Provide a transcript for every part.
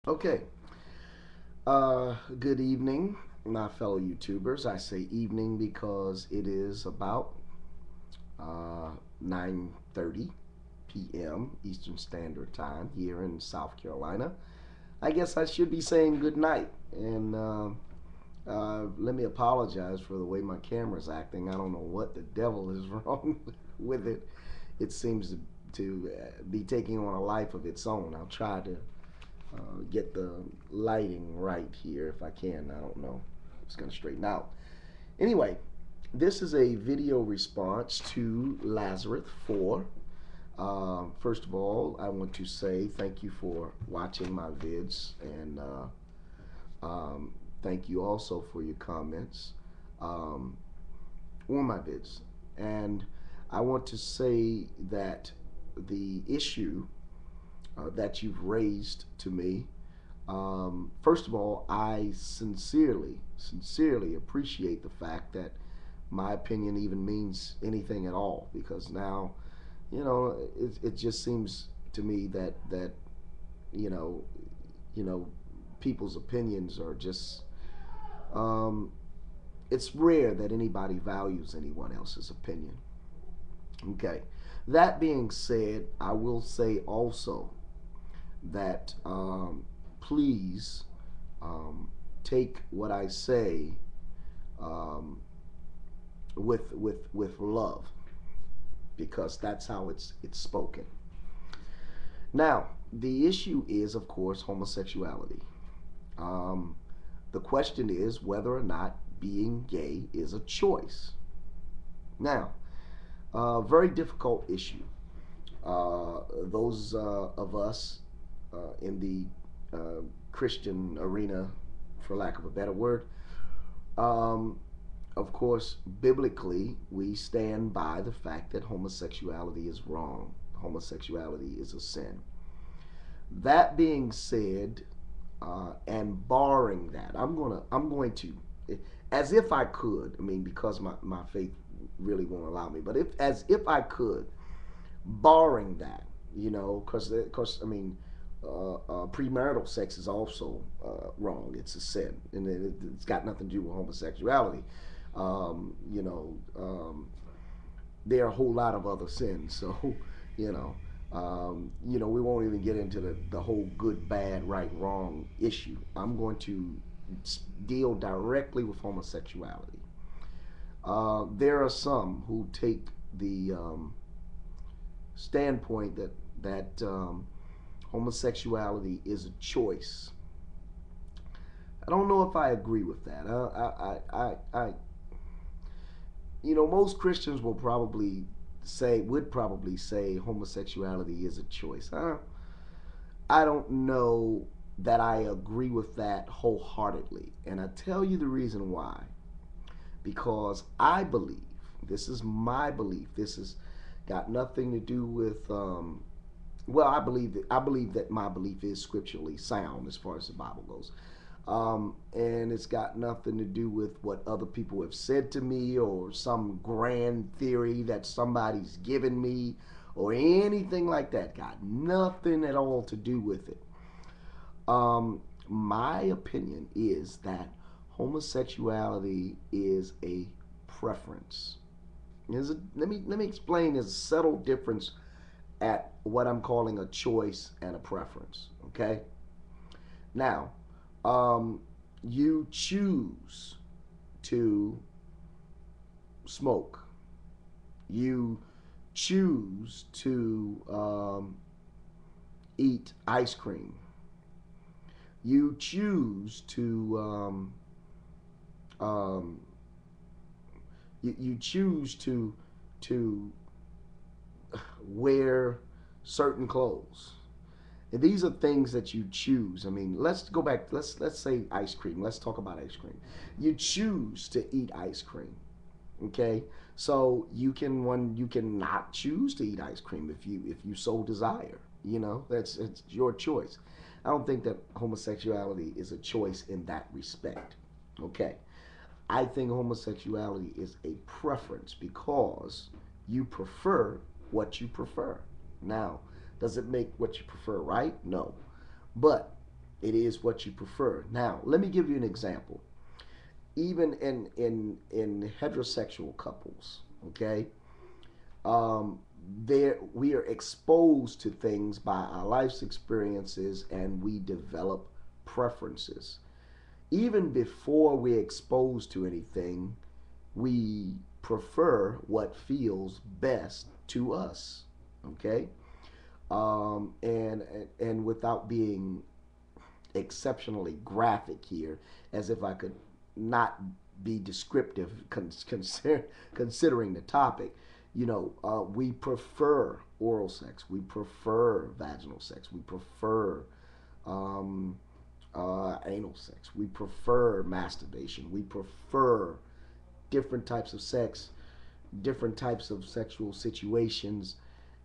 Okay. Good evening, my fellow YouTubers. I say evening because it is about 9:30 p.m. Eastern Standard Time here in South Carolina. I guess I should be saying good night. And let me apologize for the way my camera's acting. I don't know what the devil is wrong with it. It seems to be taking on a life of its own. I'll try to get the lighting right here if I can. I don't know. It's going to straighten out. Anyway, this is a video response to Lazarus 4. First of all, I want to say thank you for watching my vids, and thank you also for your comments um, on my vids. And I want to say that the issue that you've raised to me. First of all, I sincerely appreciate the fact that my opinion even means anything at all. Because now, it just seems to me that you know, you know, people's opinions are just. Um, it's rare that anybody values anyone else's opinion. Okay. That being said, I will say also that please take what I say um, with love, because that's how it's spoken. Now, the issue is, of course, homosexuality. Um, the question is whether or not being gay is a choice. Now, very difficult issue. Those of us in the Christian arena, for lack of a better word, um, of course, biblically, we stand by the fact that homosexuality is wrong. Homosexuality is a sin. That being said, and barring that, I'm going to, as if I could. I mean, because my faith really won't allow me, but if as if I could, barring that, because I mean, premarital sex is also wrong. It's a sin, and it's got nothing to do with homosexuality. Um, you know, um, there are a whole lot of other sins. So, you know, we won't even get into the whole good, bad, right, wrong issue. I'm going to deal directly with homosexuality. There are some who take the standpoint that homosexuality is a choice. I don't know if I agree with that. Most Christians would probably say homosexuality is a choice. I don't know that I agree with that wholeheartedly, and I tell you the reason why. Because I believe, this is my belief. This has got nothing to do with. Well, I believe that my belief is scripturally sound as far as the Bible goes. And it's got nothing to do with what other people have said to me or some grand theory that somebody's given me or anything like that. Got nothing at all to do with it. My opinion is that homosexuality is a preference. Let me explain. There's a subtle difference at what I'm calling a choice and a preference. Okay. Now, um, you choose to smoke. You choose to eat ice cream. You choose to um, you choose to wear certain clothes. And these are things that you choose. I mean, let's go back. Let's say ice cream. Let's talk about ice cream. You choose to eat ice cream. Okay, so you can not choose to eat ice cream if you so desire. That's it's your choice. I don't think that homosexuality is a choice in that respect. Okay, I think homosexuality is a preference because you prefer what you prefer. Now, does it make what you prefer right? No. But It is what you prefer. Now, let me give you an example. Even in heterosexual couples, okay, um, there we are exposed to things by our life's experiences, and we develop preferences. Even before we're exposed to anything, we prefer what feels best to us. Okay, and without being exceptionally graphic here, as if I could not be descriptive considering the topic. We prefer oral sex, we prefer vaginal sex, we prefer um, anal sex, we prefer masturbation, we prefer different types of sex, different types of sexual situations.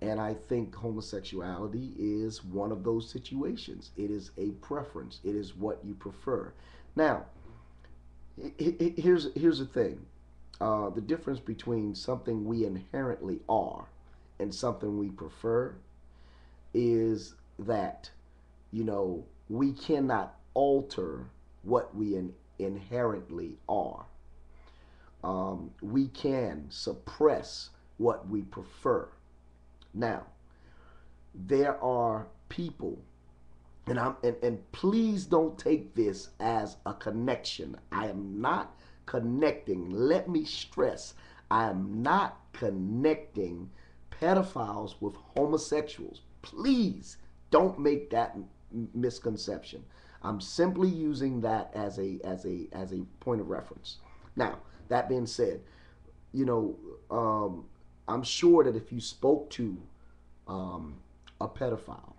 And I think homosexuality is one of those situations. It is a preference. It is what you prefer. Now, here's the thing. The difference between something we inherently are and something we prefer is that, we cannot alter what we inherently are. We can suppress what we prefer. Now, there are people, and please don't take this as a connection. I am not connecting. Let me stress, I am not connecting pedophiles with homosexuals. Please don't make that misconception. I'm simply using that as a point of reference. Now, that being said, you know, I'm sure that if you spoke to um, a pedophile,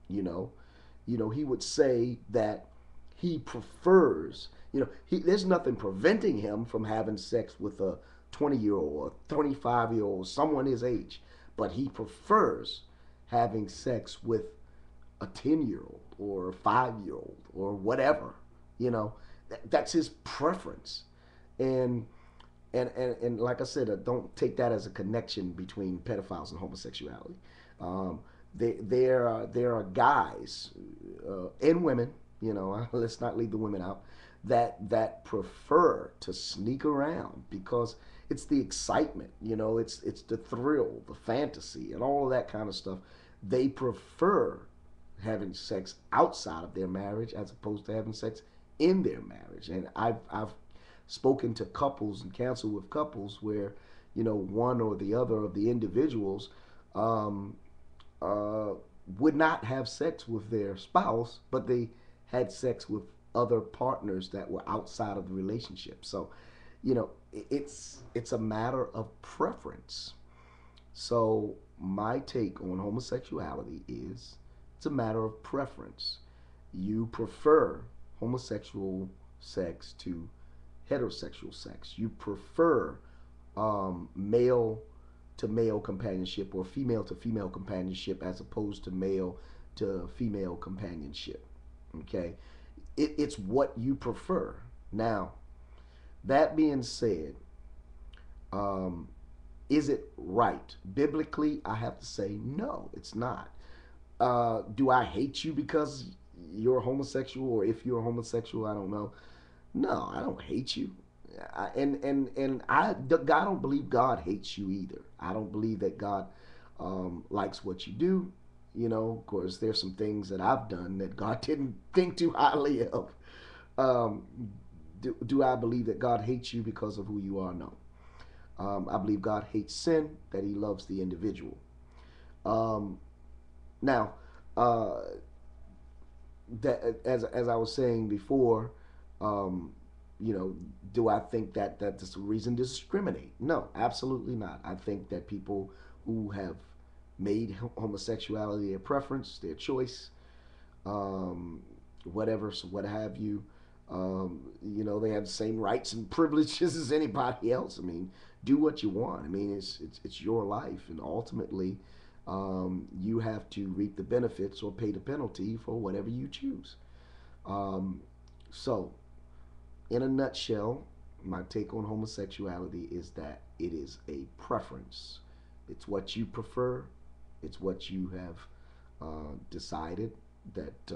you know, he would say that he prefers, there's nothing preventing him from having sex with a 20-year-old or 25-year-old, someone his age, but he prefers having sex with a 10-year-old or a 5-year-old or whatever. That's his preference. And and like I said, don't take that as a connection between pedophiles and homosexuality. Um, there are guys and women, let's not leave the women out, that prefer to sneak around because it's the excitement, it's the thrill, the fantasy, and all of that kind of stuff. They prefer having sex outside of their marriage as opposed to having sex in their marriage. And I've spoken to couples and counseled with couples where one or the other of the individuals um, uh, would not have sex with their spouse, but they had sex with other partners that were outside of the relationship. So, it's a matter of preference. So my take on homosexuality is it's a matter of preference. You prefer homosexual sex to heterosexual sex. You prefer male to male companionship or female to female companionship as opposed to male to female companionship. Okay? It's what you prefer. Now, that being said, um, is it right? Biblically, I have to say no, it's not. Do I hate you because you're homosexual, or if you're homosexual? I don't know. No, I don't hate you. God don't believe God hates you either. I don't believe that God likes what you do. Of course, there's some things that I've done that God didn't think too highly of. Um, do I believe that God hates you because of who you are? No. I believe God hates sin, that He loves the individual. Um, now, uh, that as I was saying before, um, do I think that that's a reason to discriminate? No, absolutely not. I think that people who have made homosexuality their preference, their choice, um, whatever, so what have you, they have the same rights and privileges as anybody else. I mean, do what you want. I mean, it's your life, and ultimately, you have to reap the benefits or pay the penalty for whatever you choose. Um, so, in a nutshell, my take on homosexuality is that it is a preference. It's what you prefer. It's what you have decided that